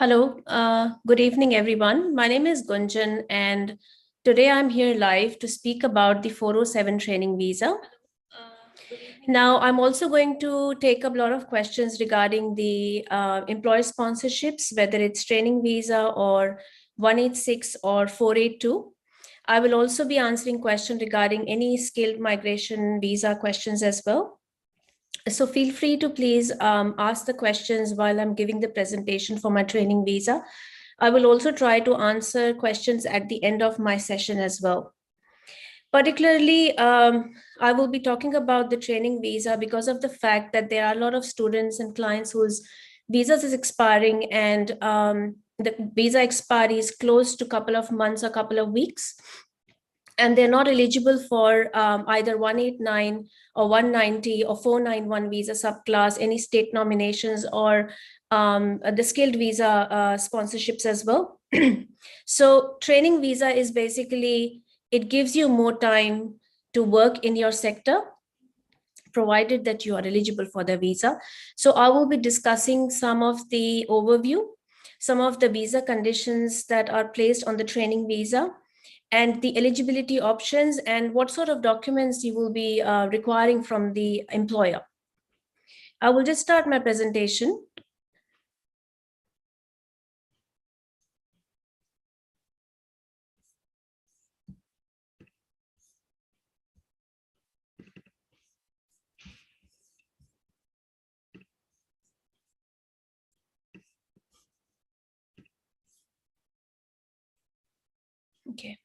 Hello, good evening, everyone. My name is Gunjan, and today I'm here live to speak about the 407 training visa. Now, I'm also going to take up a lot of questions regarding the employer sponsorships, whether it's training visa or 186 or 482. I will also be answering questions regarding any skilled migration visa questions as well. So feel free to please ask the questions while I'm giving the presentation for my training visa. I will also try to answer questions at the end of my session as well. Particularly, I will be talking about the training visa because of the fact that there are a lot of students and clients whose visas is expiring and the visa expiry is close to a couple of months or couple of weeks. And they're not eligible for either 189 or 190 or 491 visa subclass, any state nominations, or the skilled visa sponsorships as well. So training visa is basically, it gives you more time to work in your sector, provided that you are eligible for the visa. So I will be discussing some of the overview, some of the visa conditions that are placed on the training visa, and the eligibility options and what sort of documents you will be requiring from the employer. I will just start my presentation. Okay.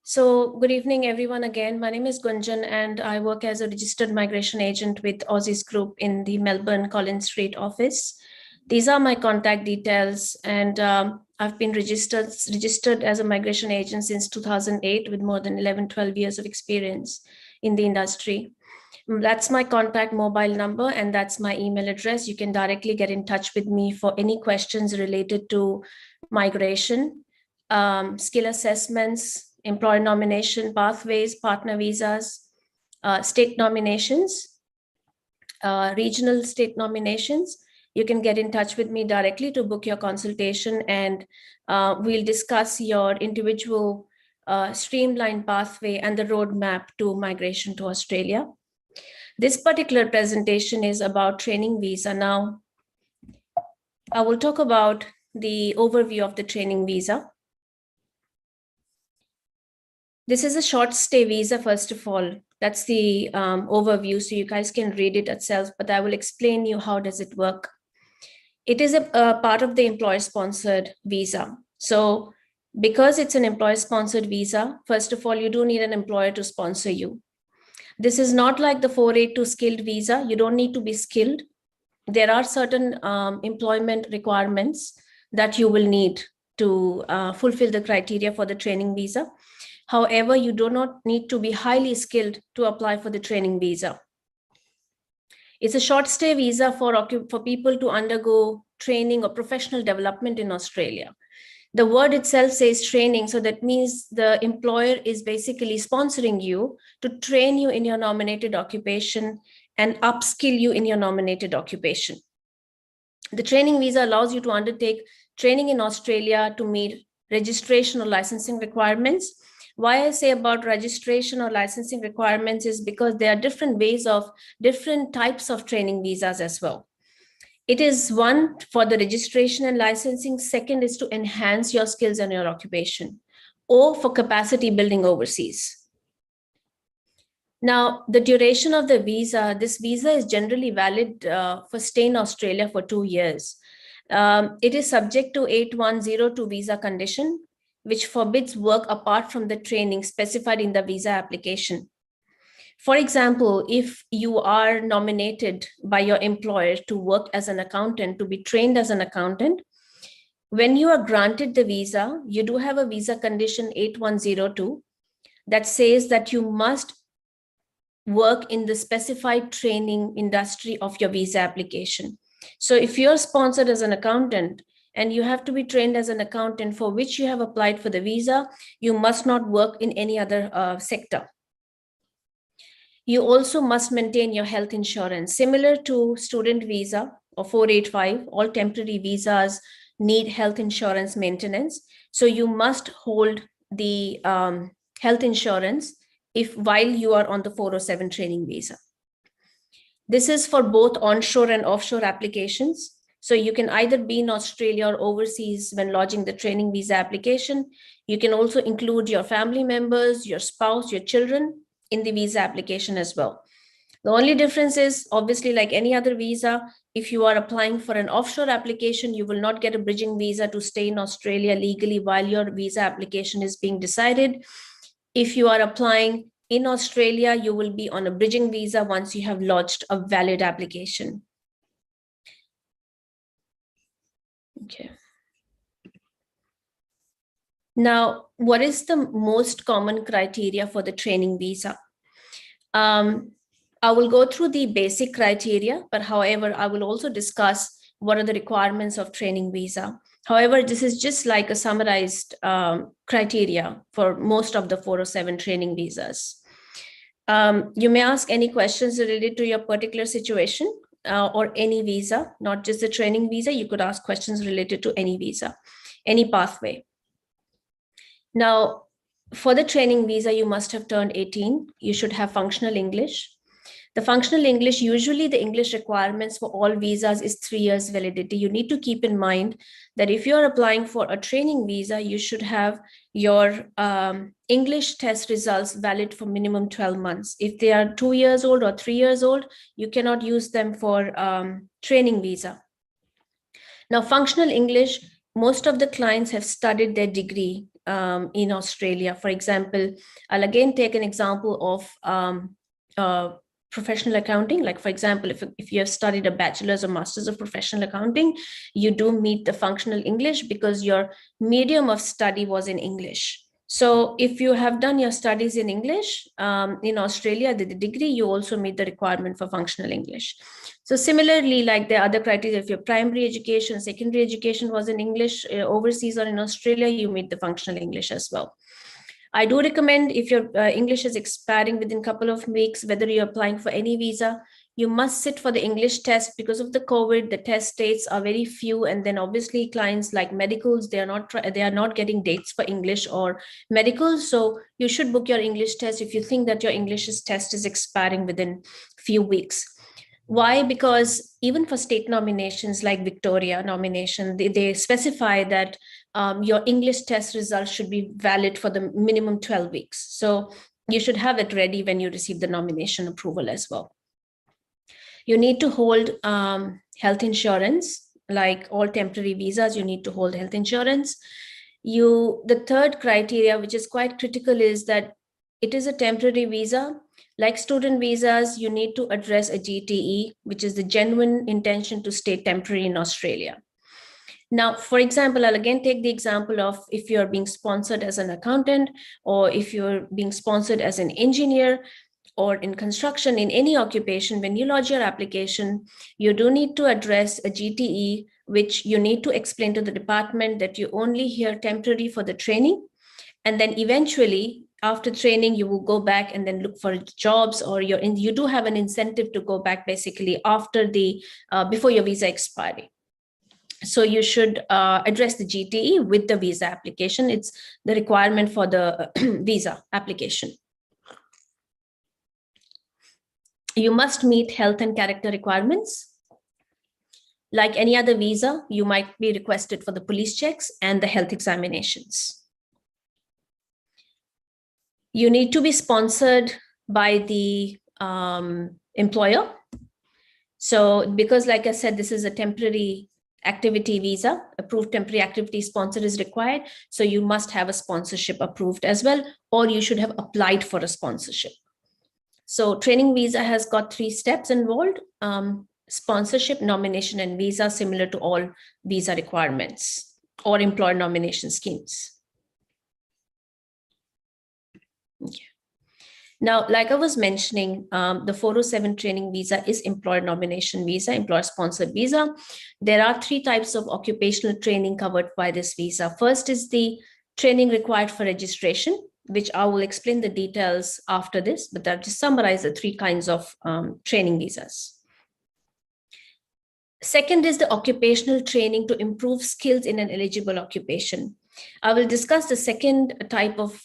So good evening, everyone. Again, my name is Gunjan, and I work as a registered migration agent with Aussizz Group in the Melbourne Collins Street office. These are my contact details, and I've been registered as a migration agent since 2008 with more than 11-12 years of experience in the industry. That's my contact mobile number, and that's my email address. You can directly get in touch with me for any questions related to migration, skill assessments, employer nomination pathways, partner visas, state nominations, regional state nominations. You can get in touch with me directly to book your consultation, and we'll discuss your individual streamlined pathway and the roadmap to migration to Australia. This particular presentation is about training visa. Now, I will talk about the overview of the training visa. This is a short stay visa, first of all. That's the overview, so you guys can read it itself, but I will explain you how does it work. It is a part of the employer-sponsored visa. So because it's an employer-sponsored visa, first of all, you do need an employer to sponsor you. This is not like the 482 skilled visa. You don't need to be skilled. There are certain employment requirements that you will need to fulfill the criteria for the training visa. However, you do not need to be highly skilled to apply for the training visa. It's a short stay visa for people to undergo training or professional development in Australia. The word itself says training, so that means the employer is basically sponsoring you to train you in your nominated occupation and upskill you in your nominated occupation. The training visa allows you to undertake training in Australia to meet registration or licensing requirements. Why I say about registration or licensing requirements is because there are different ways of different types of training visas as well. It is one for the registration and licensing. Second is to enhance your skills and your occupation, or for capacity building overseas. Now, the duration of the visa, this visa is generally valid for stay in Australia for 2 years. It is subject to 8102 visa condition, which forbids work apart from the training specified in the visa application. For example, if you are nominated by your employer to work as an accountant, to be trained as an accountant, when you are granted the visa, you do have a visa condition 8102 that says that you must work in the specified training industry of your visa application. So if you're sponsored as an accountant and you have to be trained as an accountant for which you have applied for the visa, you must not work in any other sector. You also must maintain your health insurance. Similar to student visa, or 485, all temporary visas need health insurance maintenance. So you must hold the health insurance while you are on the 407 training visa. This is for both onshore and offshore applications. So you can either be in Australia or overseas when lodging the training visa application. You can also include your family members, your spouse, your children in the visa application as well. The only difference is, obviously, like any other visa, if you are applying for an offshore application, you will not get a bridging visa to stay in Australia legally while your visa application is being decided. If you are applying in Australia, you will be on a bridging visa once you have lodged a valid application. Okay. Now, what is the most common criteria for the training visa? I will go through the basic criteria, but however, I will also discuss what are the requirements of training visa. However, this is just like a summarized criteria for most of the 407 training visas. You may ask any questions related to your particular situation or any visa, not just the training visa. You could ask questions related to any visa, any pathway. Now, for the training visa, you must have turned 18. You should have functional English. The functional English, usually the English requirements for all visas is 3 years validity. You need to keep in mind that if you're applying for a training visa, you should have your English test results valid for minimum 12 months. If they are 2 years old or 3 years old, you cannot use them for training visa. Now, functional English, most of the clients have studied their degree in Australia. For example, I'll again take an example of professional accounting. Like, for example, if you have studied a bachelor's or master's of professional accounting, you do meet the functional English because your medium of study was in English. So if you have done your studies in English in Australia, the degree, you also meet the requirement for functional English. So similarly, like the other criteria, if your primary education, secondary education was in English overseas or in Australia, you meet the functional English as well. I do recommend, if your English is expiring within a couple of weeks, whether you're applying for any visa, you must sit for the English test. Because of the COVID, the test dates are very few. And then obviously clients like medicals, they are not getting dates for English or medicals. So you should book your English test if you think that your English test is expiring within a few weeks. Why? Because even for state nominations like Victoria nomination, they specify that your English test results should be valid for the minimum 12 weeks. So you should have it ready when you receive the nomination approval as well. You need to hold health insurance, like all temporary visas, you need to hold health insurance. The third criteria, which is quite critical, is that it is a temporary visa. Like student visas, you need to address a GTE, which is the genuine intention to stay temporary in Australia. Now, for example, I'll again take the example of if you're being sponsored as an accountant, or if you're being sponsored as an engineer, or in construction, in any occupation, when you lodge your application, you do need to address a GTE, which you need to explain to the department that you only here temporary for the training. And then eventually, after training, you will go back and then look for jobs, or you do have an incentive to go back basically after before your visa expiry. So you should address the GTE with the visa application. It's the requirement for the visa application. You must meet health and character requirements. Like any other visa, you might be requested for the police checks and the health examinations. You need to be sponsored by the employer. So because, like I said, this is a temporary activity visa, approved temporary activity sponsor is required. So you must have a sponsorship approved as well, or you should have applied for a sponsorship. So training visa has got 3 steps involved: sponsorship, nomination, and visa, similar to all visa requirements or employer nomination schemes. Okay. Now, like I was mentioning, the 407 training visa is employer nomination visa, employer sponsored visa. There are 3 types of occupational training covered by this visa. First is the training required for registration, which I will explain the details after this, but I'll just summarize the 3 kinds of training visas. Second is the occupational training to improve skills in an eligible occupation. I will discuss the second type of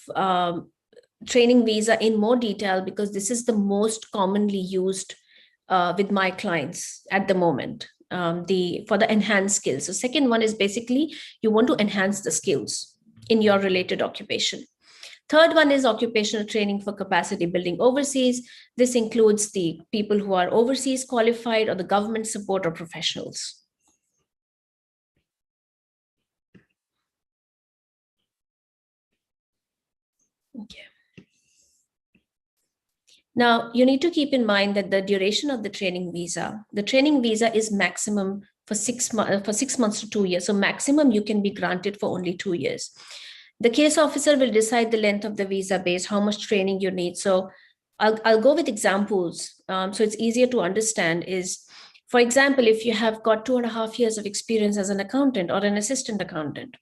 training visa in more detail because this is the most commonly used with my clients at the moment. For the enhanced skills. So second one is basically you want to enhance the skills in your related occupation. Third one is occupational training for capacity building overseas. This includes the people who are overseas qualified or the government support or professionals. Okay. Now, you need to keep in mind that the duration of the training visa is maximum for 6 months to 2 years. So maximum you can be granted for only 2 years. The case officer will decide the length of the visa based how much training you need. So I'll go with examples. So it's easier to understand is, for example, if you have got 2.5 years of experience as an accountant or an assistant accountant,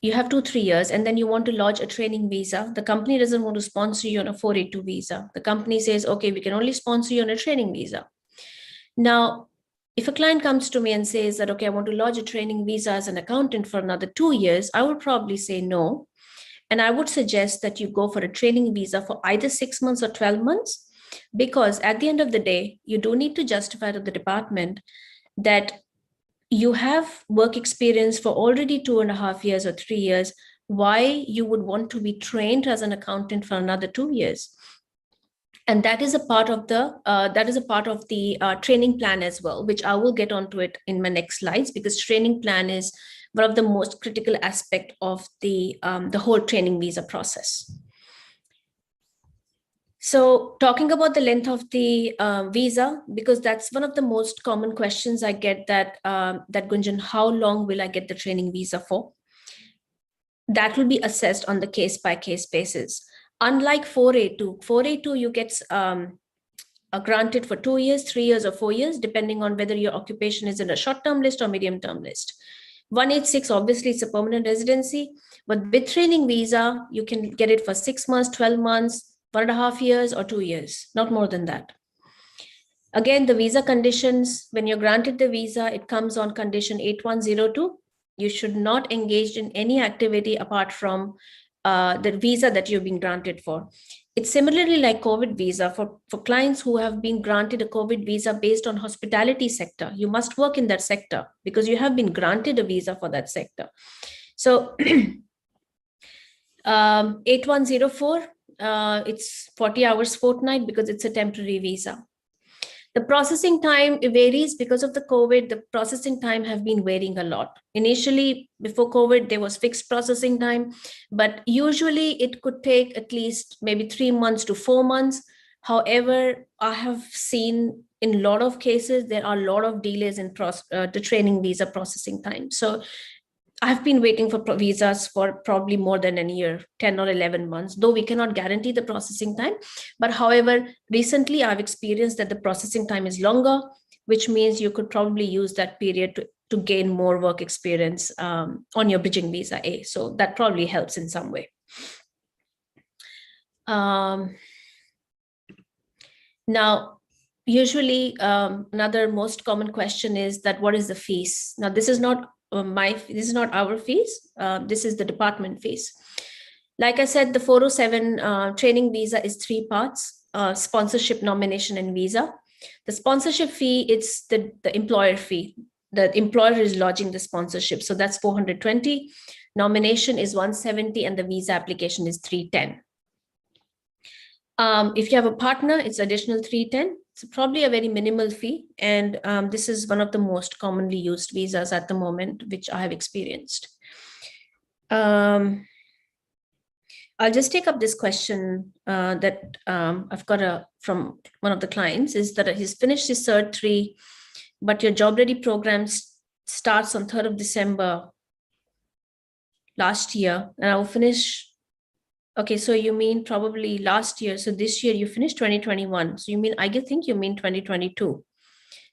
you have 2-3 years, and then you want to lodge a training visa. The company doesn't want to sponsor you on a 482 visa. The company says, okay, we can only sponsor you on a training visa. Now, if a client comes to me and says that, okay, I want to lodge a training visa as an accountant for another 2 years, I would probably say no. And I would suggest that you go for a training visa for either 6 months or 12 months, because at the end of the day, you do need to justify to the department that you have work experience for already 2.5 years or 3 years. Why you would want to be trained as an accountant for another 2 years? And that is a part of the training plan as well, which I will get onto it in my next slides, because training plan is one of the most critical aspect of the whole training visa process. So talking about the length of the visa, because that's one of the most common questions I get, that Gunjan, how long will I get the training visa for? That will be assessed on the case-by-case basis. Unlike 482, you get granted for 2 years, 3 years, or 4 years, depending on whether your occupation is in a short-term list or medium-term list. 186, obviously, it's a permanent residency, but with training visa, you can get it for 6 months, 12 months, 1.5 years, or 2 years, not more than that. Again, the visa conditions, when you're granted the visa, it comes on condition 8102. You should not engage in any activity apart from the visa that you've been granted for. It's similarly like COVID visa for clients who have been granted a COVID visa based on hospitality sector. You must work in that sector because you have been granted a visa for that sector. So 8104, it's 40 hours fortnight because it's a temporary visa. The processing time varies because of the COVID. The processing time have been varying a lot. Initially, before COVID, there was fixed processing time, but usually it could take at least maybe 3 months to 4 months. However, I have seen in a lot of cases, there are a lot of delays in the training visa processing time. So I've been waiting for visas for probably more than a year, 10 or 11 months, though we cannot guarantee the processing time. But however, recently I've experienced that the processing time is longer, which means you could probably use that period to gain more work experience on your bridging visa A. So that probably helps in some way. Now, usually another most common question is that what is the fees? Now, this is not this is not our fees. This is the department fees. Like I said, the 407 training visa is 3 parts: sponsorship, nomination, and visa. The sponsorship fee, it's the employer fee. The employer is lodging the sponsorship, so that's 420. Nomination is 170, and the visa application is 310. If you have a partner, it's additional 310. It's probably a very minimal fee. And this is one of the most commonly used visas at the moment, which I have experienced. I'll just take up this question that I've got from one of the clients, is that he's finished his Cert 3, but your job ready program starts on 3rd of December last year, and I will finish. Okay, so you mean probably last year. So this year you finished 2021. So you mean, I think you mean 2022.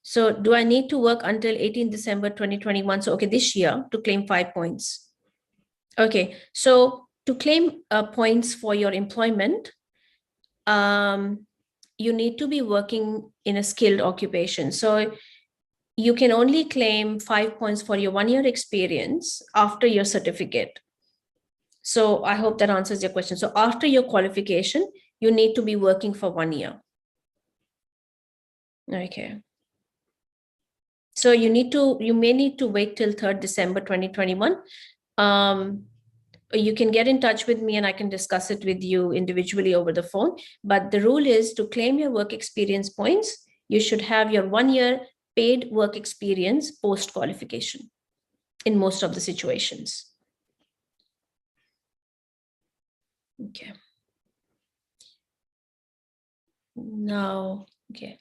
So do I need to work until 18 December 2021? So, okay, this year to claim 5 points. Okay, so to claim points for your employment, you need to be working in a skilled occupation. So you can only claim 5 points for your 1-year experience after your certificate. So I hope that answers your question. So after your qualification, you need to be working for 1 year. Okay. So you may need to wait till 3rd December 2021. You can get in touch with me and I can discuss it with you individually over the phone. But the rule is to claim your work experience points, you should have your 1 year paid work experience post qualification in most of the situations. Okay. Now, okay.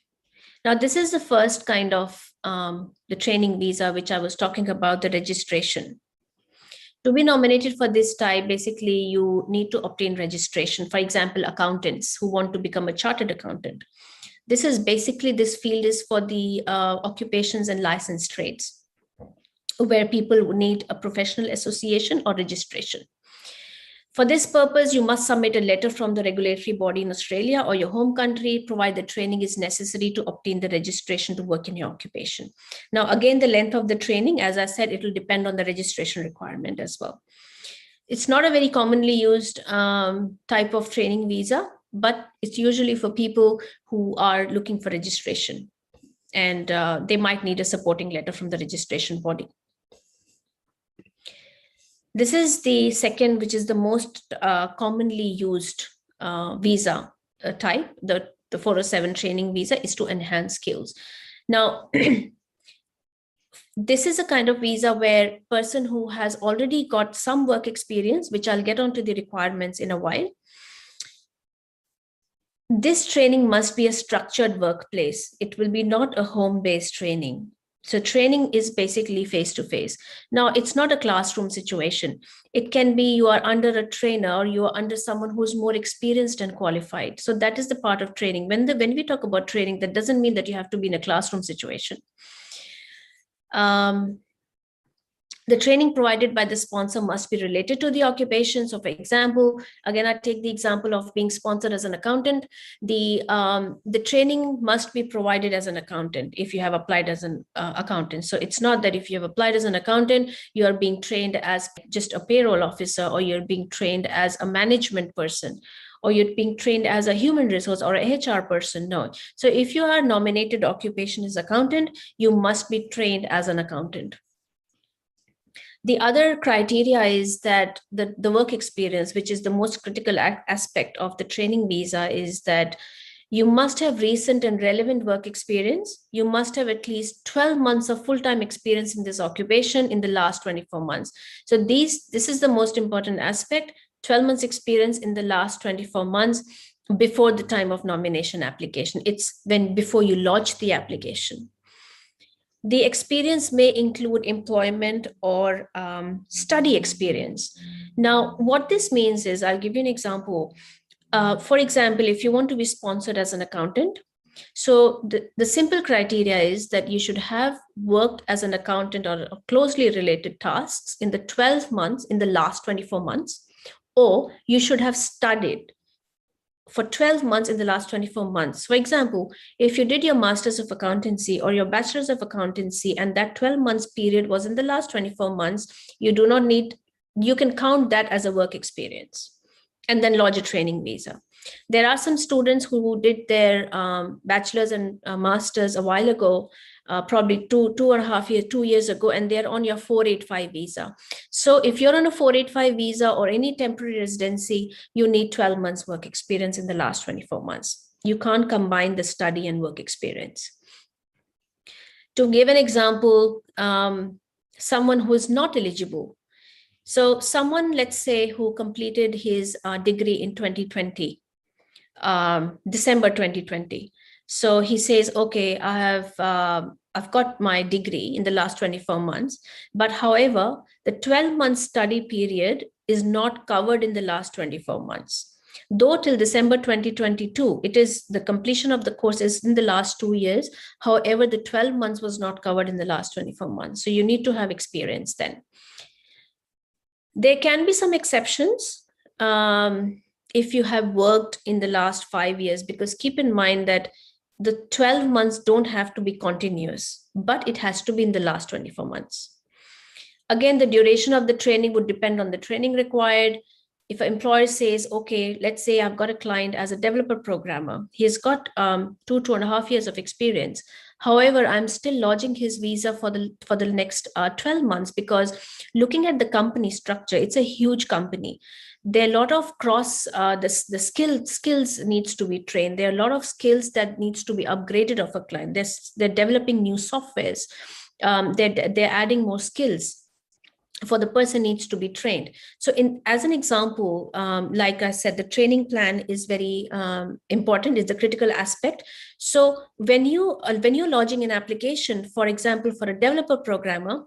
Now, this is the first kind of the training visa, which I was talking about, the registration. To be nominated for this type, basically, you need to obtain registration. For example, accountants who want to become a chartered accountant. This is basically, this field is for the occupations and licensed trades, where people need a professional association or registration. For this purpose, you must submit a letter from the regulatory body in Australia or your home country, provide the training is necessary to obtain the registration to work in your occupation. Now, again, the length of the training, as I said, it will depend on the registration requirement as well. It's not a very commonly used type of training visa, but it's usually for people who are looking for registration, and they might need a supporting letter from the registration body. This is the second, which is the most commonly used visa type. The 407 training visa is to enhance skills. Now, this is a kind of visa where person who has already got some work experience, which I'll get onto the requirements in a while. This training must be a structured workplace. It will be not a home-based training. So training is basically face-to-face. Now, it's not a classroom situation. It can be you are under a trainer or you are under someone who's more experienced and qualified. So that is the part of training. When we talk about training, that doesn't mean that you have to be in a classroom situation. The training provided by the sponsor must be related to the occupation. So for example, again, I take the example of being sponsored as an accountant. The training must be provided as an accountant if you have applied as an accountant. So it's not that if you have applied as an accountant, you are being trained as just a payroll officer, or you're being trained as a management person, or you're being trained as a human resource or a HR person. No. So if you are nominated occupation as accountant, you must be trained as an accountant. The other criteria is that the work experience, which is the most critical aspect of the training visa, is that you must have recent and relevant work experience. You must have at least 12 months of full-time experience in this occupation in the last 24 months. So this is the most important aspect, 12 months experience in the last 24 months before the time of nomination application. It's before you lodge the application. The experience may include employment or study experience. Now, what this means is, I'll give you an example. For example, if you want to be sponsored as an accountant, so the simple criteria is that you should have worked as an accountant or closely related tasks in the 12 months, in the last 24 months, or you should have studied for 12 months in the last 24 months. For example, if you did your Masters of Accountancy or your Bachelor's of Accountancy, and that 12 months period was in the last 24 months, you can count that as a work experience and then lodge a training visa. There are some students who did their Bachelor's and Masters a while ago, probably 2 years ago, and they're on your 485 visa. So if you're on a 485 visa or any temporary residency, you need 12 months work experience in the last 24 months. You can't combine the study and work experience. To give an example, someone who is not eligible. So someone, let's say, who completed his degree in 2020, December 2020. So he says, okay, I've got my degree in the last 24 months, but however, the 12-month study period is not covered in the last 24 months. Though till December 2022, it is the completion of the course is in the last 2 years. However, the 12 months was not covered in the last 24 months. So you need to have experience then. There can be some exceptions if you have worked in the last 5 years, because keep in mind that the 12 months don't have to be continuous, but it has to be in the last 24 months. Again, the duration of the training would depend on the training required. If an employer says, okay, let's say I've got a client as a developer programmer, he's got 2.5 years of experience. However, I'm still lodging his visa for the next 12 months, because looking at the company structure, it's a huge company. There are a lot of the skills needs to be trained. There are a lot of skills that needs to be upgraded of a client. They're developing new softwares. They're adding more skills for the person needs to be trained. So as an example, like I said, the training plan is very important, is the critical aspect. So when you're lodging an application, for example, for a developer programmer,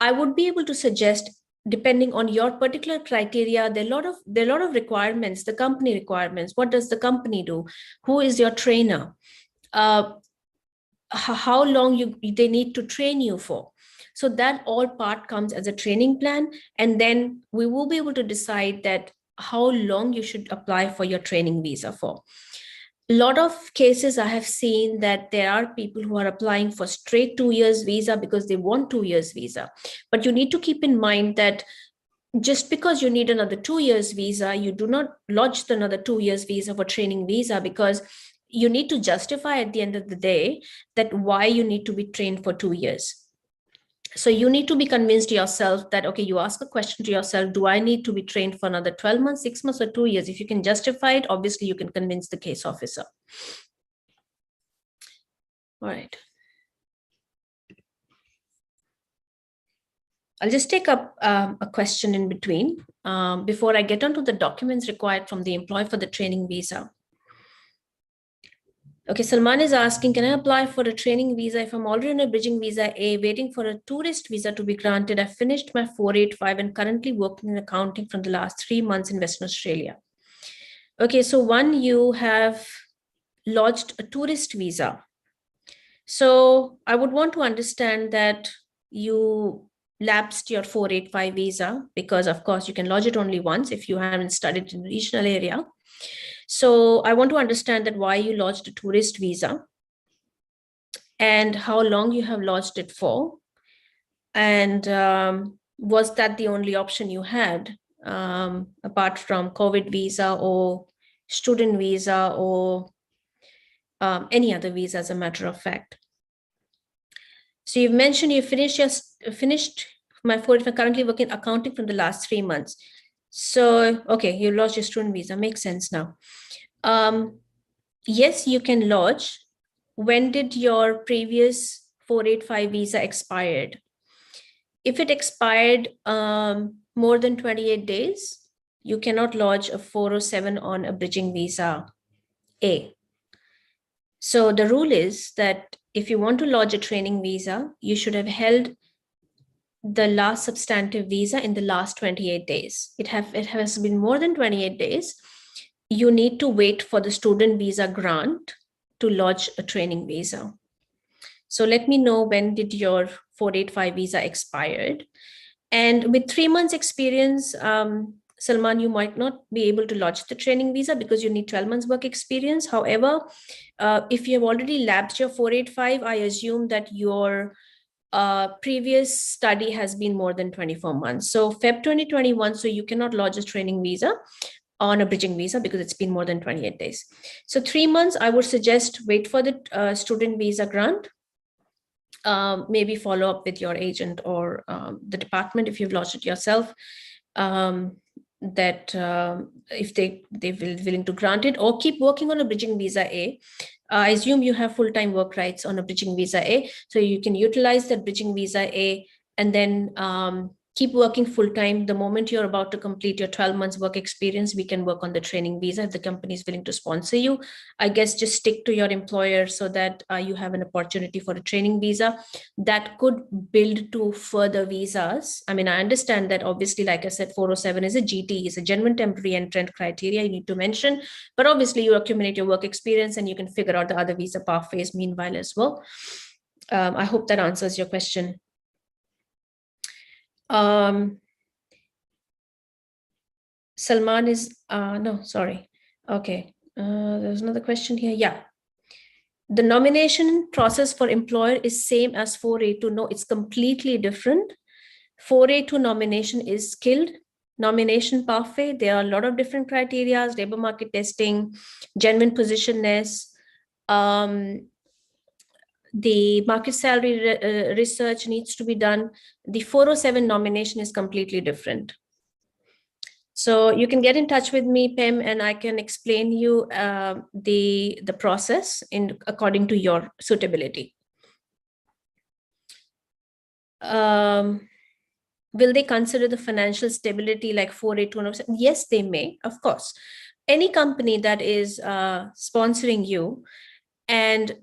I would be able to suggest, depending on your particular criteria, there are a lot of requirements, the company requirements. What does the company do? Who is your trainer? How long they need to train you for? So that all part comes as a training plan. And then we will be able to decide that how long you should apply for your training visa for. A lot of cases I have seen that there are people who are applying for straight 2 years visa because they want 2 years visa. But you need to keep in mind that just because you need another 2 years visa, you do not lodge another 2 years visa for training visa, because you need to justify at the end of the day that why you need to be trained for 2 years. So you need to be convinced yourself that, okay, you ask a question to yourself, do I need to be trained for another 12 months, 6 months, or 2 years? If you can justify it, obviously you can convince the case officer. All right. I'll just take up a question in between before I get onto the documents required from the employer for the training visa. Okay, Salman is asking, can I apply for a training visa if I'm already on a bridging visa A, waiting for a tourist visa to be granted? I finished my 485 and currently working in accounting from the last 3 months in Western Australia. Okay, so one, you have lodged a tourist visa. So I would want to understand that you lapsed your 485 visa, because of course you can lodge it only once if you haven't studied in the regional area. So I want to understand that why you lodged a tourist visa and how long you have lodged it for. And was that the only option you had apart from COVID visa or student visa or any other visa, as a matter of fact? So you've mentioned you finished my 45, currently working accounting from the last 3 months. So, okay, you lodged your student visa, makes sense now. Yes, you can lodge. When did your previous 485 visa expired? If it expired more than 28 days, you cannot lodge a 407 on a bridging visa A. So the rule is that if you want to lodge a training visa, you should have held the last substantive visa in the last 28 days. It has been more than 28 days. You need to wait for the student visa grant to lodge a training visa. So let me know, when did your 485 visa expired? And with 3 months experience, Salman, you might not be able to lodge the training visa because you need 12 months work experience. However, if you have already lapsed your 485, I assume that your previous study has been more than 24 months. So Feb 2021, so you cannot lodge a training visa on a bridging visa because it's been more than 28 days. So 3 months, I would suggest wait for the student visa grant. Maybe follow up with your agent or the department if you've lodged it yourself, that if they will willing to grant it, or keep working on a bridging visa A. I assume you have full-time work rights on a bridging visa A, so you can utilize that bridging visa A and then keep working full-time. The moment you're about to complete your 12 months work experience, we can work on the training visa if the company is willing to sponsor you. I guess just stick to your employer so that you have an opportunity for a training visa that could build to further visas. I mean, I understand that obviously, like I said, 407 is a GT, is a genuine temporary entrant criteria you need to mention, but obviously you accumulate your work experience and you can figure out the other visa pathways meanwhile as well. I hope that answers your question. Salman is, no, sorry. Okay, there's another question here. Yeah. The nomination process for employer is same as 482. No, it's completely different. 482 nomination is skilled nomination pathway. There are a lot of different criteria: labor market testing, genuine positionness, the market salary research needs to be done. The 407 nomination is completely different. So you can get in touch with me, Pim, and I can explain you the process according to your suitability. Will they consider the financial stability like 482? Yes, they may, of course. Any company that is sponsoring you, and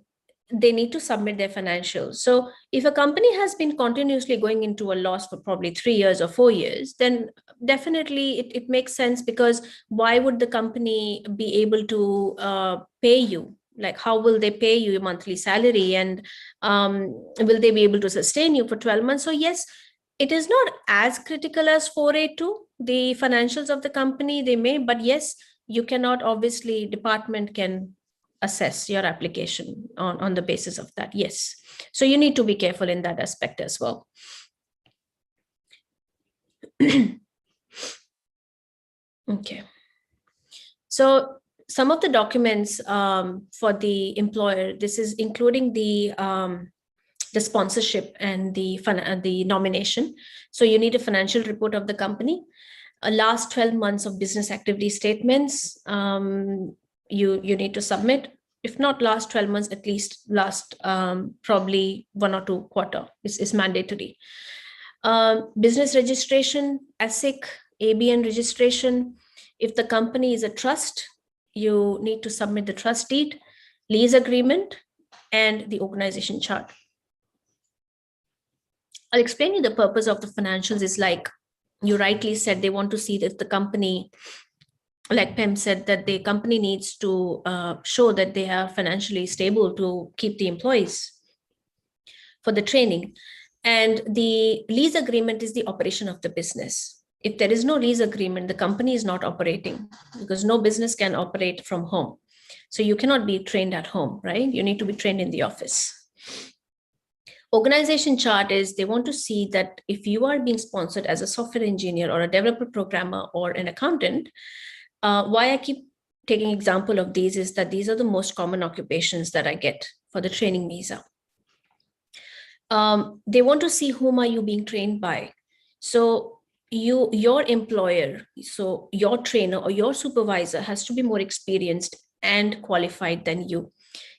they need to submit their financials. So if a company has been continuously going into a loss for probably 3 years or 4 years, then definitely it makes sense, because why would the company be able to pay you? Like, how will they pay you a monthly salary, and will they be able to sustain you for 12 months? So yes, it is not as critical as 482, the financials of the company, they may, but yes, you cannot, obviously, department can assess your application on the basis of that. Yes. So you need to be careful in that aspect as well. Okay. So some of the documents for the employer, this is including the sponsorship and the nomination. So you need a financial report of the company, a last 12 months of business activity statements. You need to submit. If not last 12 months, at least last probably 1 or 2 quarter is mandatory. Business registration, ASIC, ABN registration. If the company is a trust, you need to submit the trust deed, lease agreement, and the organization chart. I'll explain you the purpose of the financials. Is like you rightly said, they want to see that the company, like Pem said, that the company needs to show that they are financially stable to keep the employees for the training. And the lease agreement is the operation of the business. If there is no lease agreement, the company is not operating, because no business can operate from home. So you cannot be trained at home, right? You need to be trained in the office. Organization chart is they want to see that if you are being sponsored as a software engineer or a developer programmer or an accountant, why I keep taking example of these is that these are the most common occupations that I get for the training visa. They want to see whom are you being trained by. So your employer, so your trainer or your supervisor has to be more experienced and qualified than you.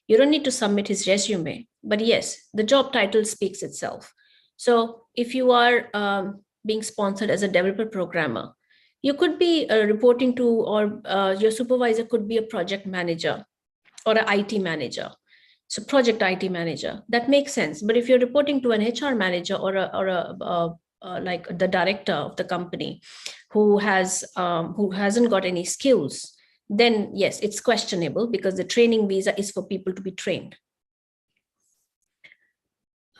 You don't need to submit his resume, but yes, the job title speaks itself. So if you are being sponsored as a developer programmer, you could be reporting to, or your supervisor could be a project manager or an IT manager. So project IT manager, that makes sense. But if you're reporting to an HR manager or like the director of the company who hasn't got any skills, then yes, it's questionable, because the training visa is for people to be trained.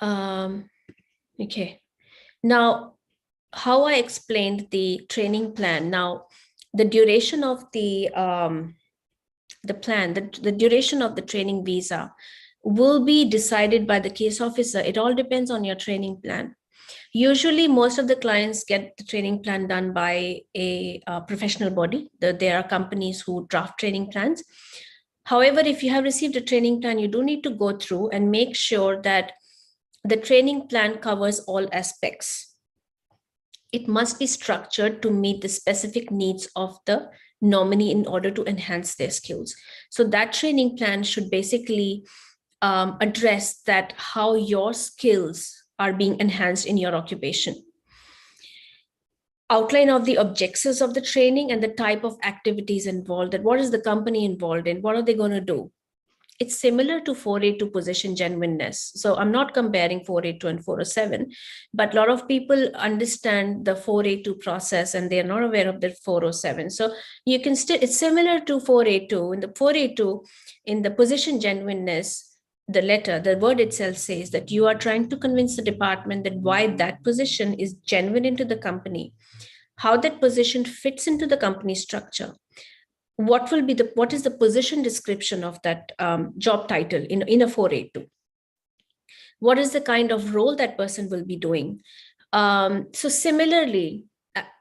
Okay. Now, how I explained the training plan. Now, the duration of the plan, the duration of the training visa will be decided by the case officer. It all depends on your training plan. Usually, most of the clients get the training plan done by a professional body. There are companies who draft training plans. However, if you have received a training plan, you do need to go through and make sure that the training plan covers all aspects. It must be structured to meet the specific needs of the nominee in order to enhance their skills. So that training plan should basically address that, how your skills are being enhanced in your occupation. Outline of the objectives of the training and the type of activities involved. That what is the company involved in? What are they going to do? It's similar to 482 position genuineness. So I'm not comparing 482 and 407, but a lot of people understand the 482 process and they're not aware of the 407. So you can still, it's similar to 482. In the 482, in the position genuineness, the letter, the word itself says that you are trying to convince the department that why that position is genuine into the company, how that position fits into the company structure, what is the position description of that job title in a 482? What is the kind of role that person will be doing? So similarly,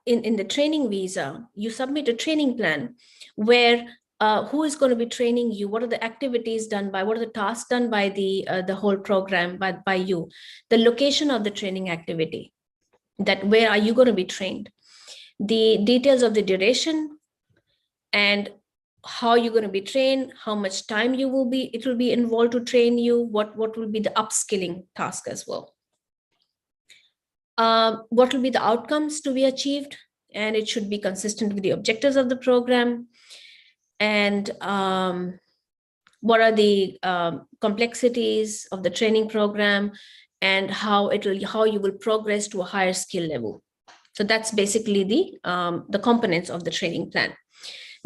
in the training visa, you submit a training plan where who is going to be training you? What are the activities done by? What are the tasks done by the whole program by you? The location of the training activity, that where are you going to be trained? The details of the duration and how you're going to be trained, how much time it will be involved to train you, what will be the upskilling task as well. What will be the outcomes to be achieved, and it should be consistent with the objectives of the program. And what are the complexities of the training program, and how you will progress to a higher skill level. So that's basically the components of the training plan.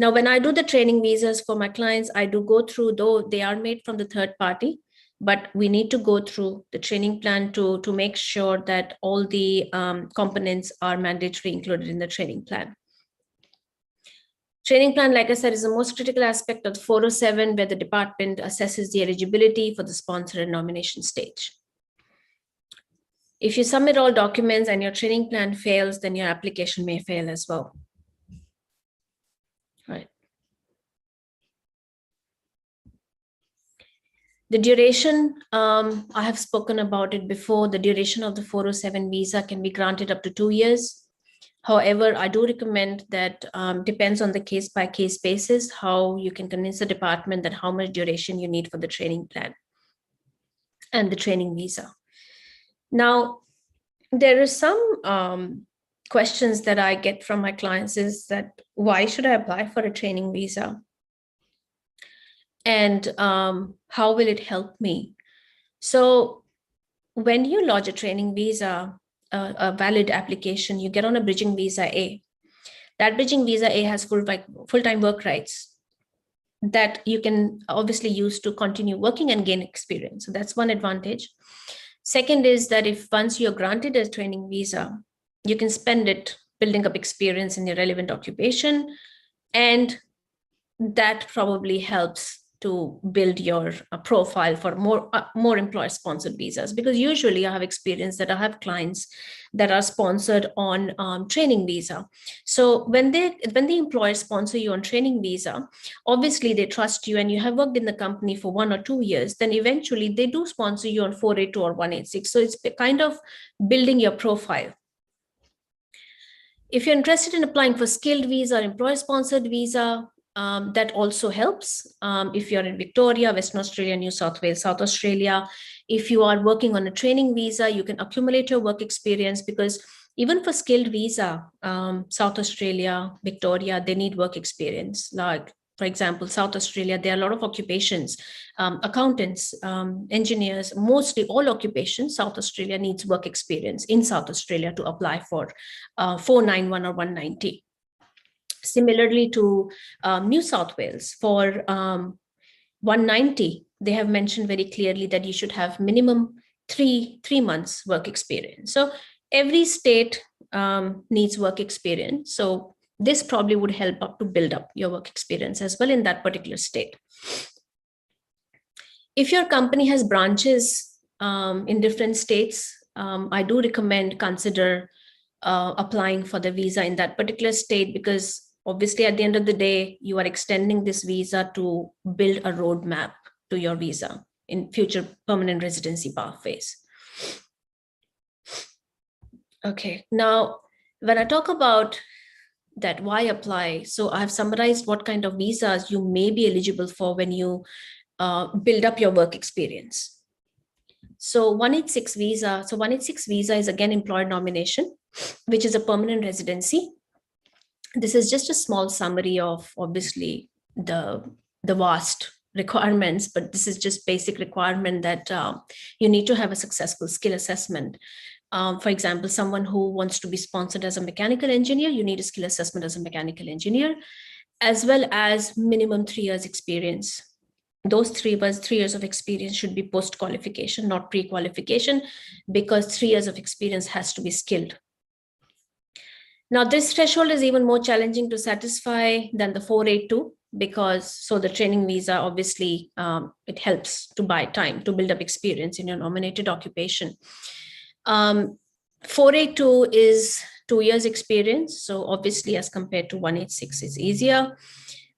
Now, when I do the training visas for my clients, I do go through, though they are made from the third party, but we need to go through the training plan to make sure that all the components are mandatory included in the training plan. Training plan, like I said, is the most critical aspect of the 407, where the department assesses the eligibility for the sponsor and nomination stage. If you submit all documents and your training plan fails, then your application may fail as well. Right. The duration, I have spoken about it before. The duration of the 407 visa can be granted up to 2 years. However, I do recommend that depends on the case-by-case basis, how you can convince the department that how much duration you need for the training plan and the training visa. Now, there are some questions that I get from my clients is that, why should I apply for a training visa? And how will it help me? So when you lodge a training visa, a valid application, you get on a bridging visa A. That bridging visa A has full-time work rights that you can obviously use to continue working and gain experience. So that's one advantage. Second is that if once you're granted a training visa, you can spend it building up experience in your relevant occupation, and that probably helps to build your profile for more employer-sponsored visas, because usually I have experienced that I have clients that are sponsored on training visa. So when the employer sponsor you on training visa, obviously they trust you and you have worked in the company for 1 or 2 years, then eventually they do sponsor you on 482 or 186. So it's kind of building your profile. If you're interested in applying for skilled visa or employer-sponsored visa, that also helps. If you're in Victoria, Western Australia, New South Wales, South Australia, if you are working on a training visa, you can accumulate your work experience, because even for skilled visa, South Australia, Victoria, they need work experience. Like, for example, South Australia, there are a lot of occupations, accountants, engineers, mostly all occupations. South Australia needs work experience in South Australia to apply for 491 or 190. Similarly to New South Wales, for 190, they have mentioned very clearly that you should have minimum three months work experience. So every state needs work experience. So this probably would help up to build up your work experience as well in that particular state. If your company has branches in different states, I do recommend consider applying for the visa in that particular state, because obviously at the end of the day, you are extending this visa to build a roadmap to your visa in future permanent residency pathways. Okay, now when I talk about that, why apply? So I have summarized what kind of visas you may be eligible for when you build up your work experience. So 186 visa. So 186 visa is again employer nomination, which is a permanent residency. This is just a small summary of obviously the vast requirements, but this is just basic requirement that you need to have a successful skill assessment. For example, someone who wants to be sponsored as a mechanical engineer, you need a skill assessment as a mechanical engineer, as well as minimum 3 years experience. Those 3 years of experience should be post-qualification, not pre-qualification, because 3 years of experience has to be skilled. Now, this threshold is even more challenging to satisfy than the 482, because so the training visa, obviously, it helps to buy time to build up experience in your nominated occupation. 482 is 2 years experience. So obviously, as compared to 186, it's easier.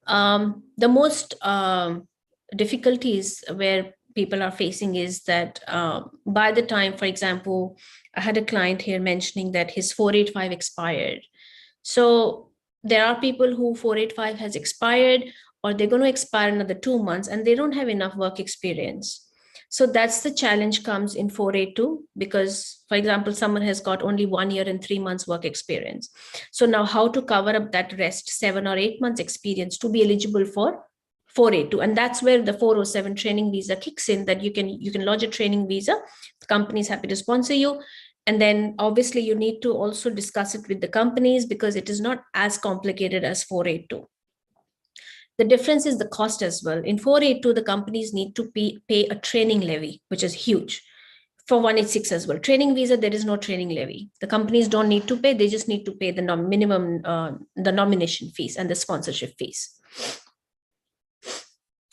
The most difficulties where people are facing is that by the time, for example, I had a client here mentioning that his 485 expired. So there are people who 485 has expired, or they're going to expire another 2 months, and they don't have enough work experience. So that's the challenge comes in 482, because, for example, someone has got only 1 year and 3 months work experience. So now how to cover up that rest 7 or 8 months experience to be eligible for 482? And that's where the 407 training visa kicks in, that you can lodge a training visa. The company is happy to sponsor you. And then obviously you need to also discuss it with the companies, because it is not as complicated as 482. The difference is the cost as well. In 482, the companies need to pay a training levy, which is huge. For 186 as well, training visa, there is no training levy. The companies don't need to pay. They just need to pay the minimum, the nomination fees and the sponsorship fees.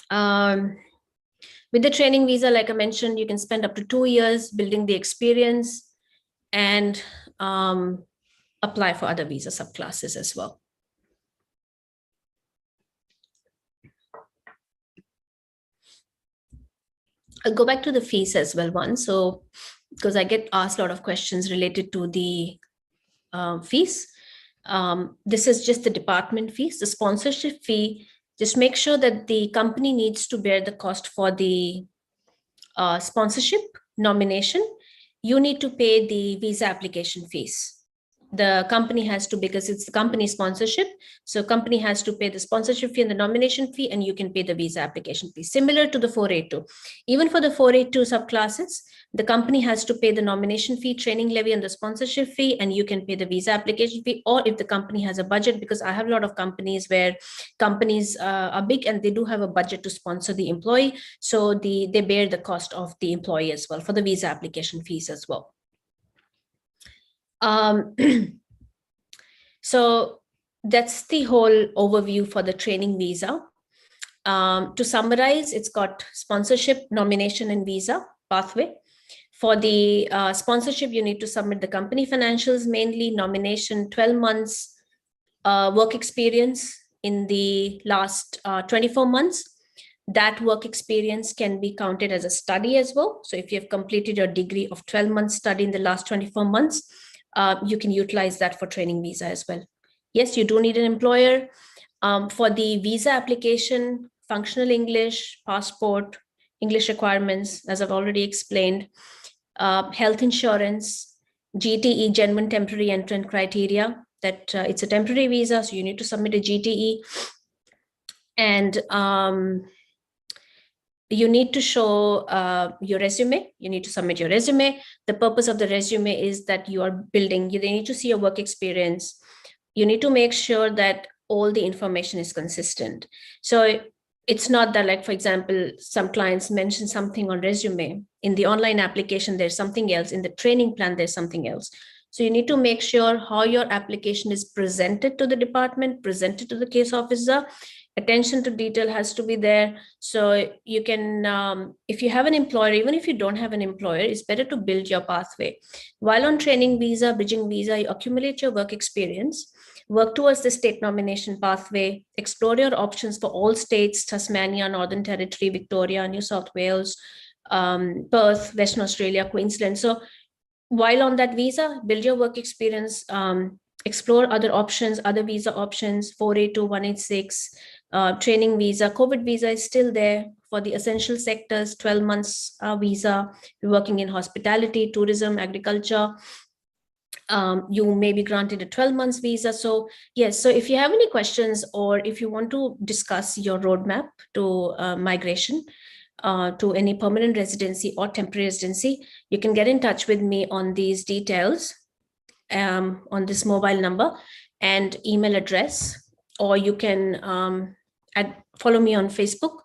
With the training visa, like I mentioned, you can spend up to 2 years building the experience and apply for other visa subclasses as well. I'll go back to the fees as well once. So, because I get asked a lot of questions related to the fees. This is just the department fees. The sponsorship fee, just make sure that the company needs to bear the cost for the sponsorship nomination. You need to pay the visa application fees. The company has to, because it's the company sponsorship. So company has to pay the sponsorship fee and the nomination fee, and you can pay the visa application fee, similar to the 482. Even for the 482 subclasses, the company has to pay the nomination fee, training levy, and the sponsorship fee, and you can pay the visa application fee. Or if the company has a budget, because I have a lot of companies where companies are big and they do have a budget to sponsor the employee. So they bear the cost of the employee as well for the visa application fees as well. So that's the whole overview for the training visa. To summarize, it's got sponsorship, nomination, and visa pathway. For the sponsorship, you need to submit the company financials, mainly nomination, 12 months work experience in the last 24 months. That work experience can be counted as a study as well. So if you have completed your degree of 12 months study in the last 24 months, you can utilize that for training visa as well. Yes, you do need an employer. For the visa application, functional English, passport, English requirements, as I've already explained, health insurance, GTE, genuine temporary entrant criteria, that it's a temporary visa, so you need to submit a GTE. And you need to show your resume. You need to submit your resume. The purpose of the resume is that you are building, they need to see your work experience. You need to make sure that all the information is consistent. So it's not that, like, for example, some clients mention something on resume. In the online application, there's something else. In the training plan, there's something else. So you need to make sure how your application is presented to the department, presented to the case officer. Attention to detail has to be there. So you can, if you have an employer, even if you don't have an employer, it's better to build your pathway. While on training visa, bridging visa, you accumulate your work experience, work towards the state nomination pathway, explore your options for all states, Tasmania, Northern Territory, Victoria, New South Wales, Perth, Western Australia, Queensland. So while on that visa, build your work experience, explore other options, other visa options, 482, 186, training visa. COVID visa is still there for the essential sectors, 12 months visa. You're working in hospitality, tourism, agriculture. You may be granted a 12 months visa. So yes, so if you have any questions, or if you want to discuss your roadmap to migration to any permanent residency or temporary residency, you can get in touch with me on these details, on this mobile number and email address, or you can follow me on Facebook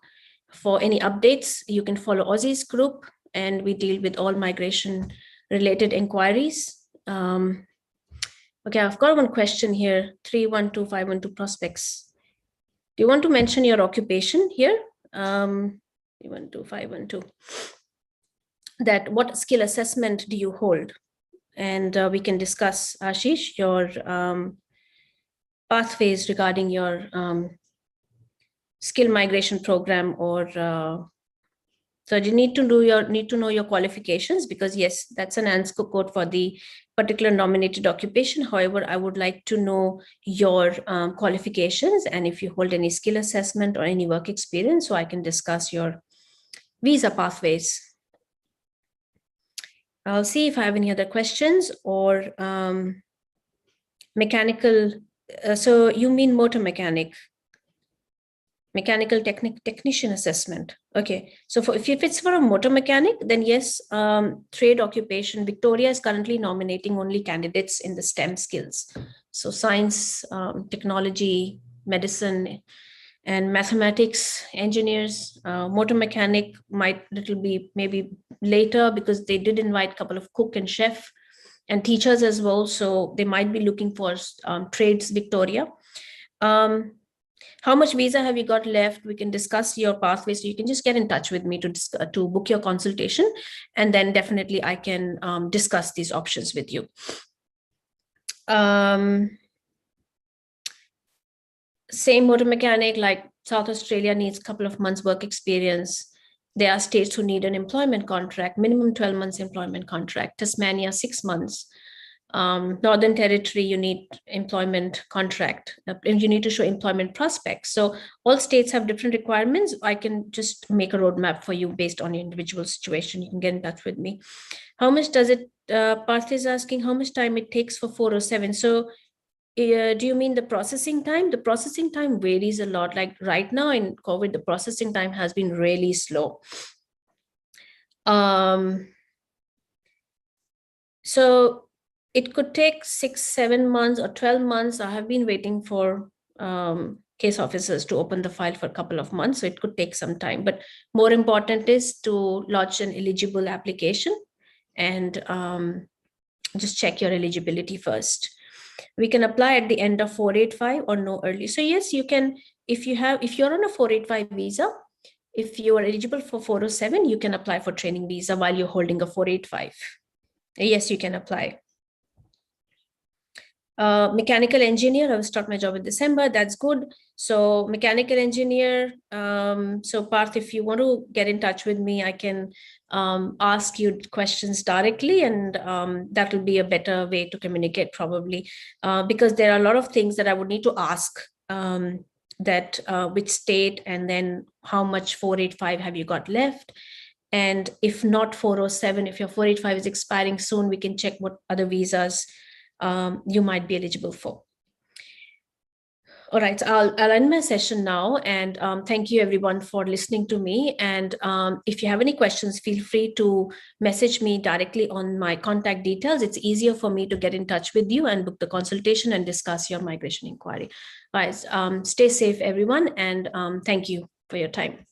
for any updates. You can follow Aussizz group, and we deal with all migration related inquiries. Okay, I've got one question here, 312512 prospects. Do you want to mention your occupation here? 312-512. That what skill assessment do you hold? And we can discuss, Aussizz, your pathways regarding your skill migration program, or so you need to know your qualifications, because yes, that's an answer code for the particular nominated occupation. However, I would like to know your qualifications and if you hold any skill assessment or any work experience, so I can discuss your visa pathways. I'll see if I have any other questions, or mechanical. So you mean motor mechanic? Mechanical technician assessment. Okay, so if it's for a motor mechanic, then yes, trade occupation. Victoria is currently nominating only candidates in the STEM skills. So science, technology, medicine, and mathematics engineers. Motor mechanic might be maybe later, because they did invite a couple of cook and chef and teachers as well. So they might be looking for trades, Victoria. How much visa have you got left? We can discuss your pathway. So you can just get in touch with me to book your consultation. And then definitely I can discuss these options with you. Same motor mechanic, like South Australia needs a couple of months work experience. There are states who need an employment contract, minimum 12 months employment contract. Tasmania, 6 months. Northern Territory, you need employment contract, and you need to show employment prospects. So all states have different requirements. I can just make a roadmap for you based on your individual situation. You can get in touch with me. How much does it, Parth is asking how much time it takes for 407. So do you mean the processing time? The processing time varies a lot. Like right now in COVID, the processing time has been really slow. So it could take 6, 7 months or 12 months. I have been waiting for case officers to open the file for a couple of months. So it could take some time, but more important is to lodge an eligible application and just check your eligibility first. We can apply at the end of 485 or no early. So yes, you can, if you're on a 485 visa, if you are eligible for 407, you can apply for training visa while you're holding a 485. Yes, you can apply. Mechanical engineer, I will start my job in December. That's good. So mechanical engineer. So Parth, if you want to get in touch with me, I can ask you questions directly, and that will be a better way to communicate probably, because there are a lot of things that I would need to ask, that which state, and then how much 485 have you got left? And if not 407, if your 485 is expiring soon, we can check what other visas you might be eligible for. All right, I'll end my session now, and thank you everyone for listening to me. And if you have any questions, feel free to message me directly on my contact details. It's easier for me to get in touch with you and book the consultation and discuss your migration inquiry. Guys, stay safe everyone, and thank you for your time.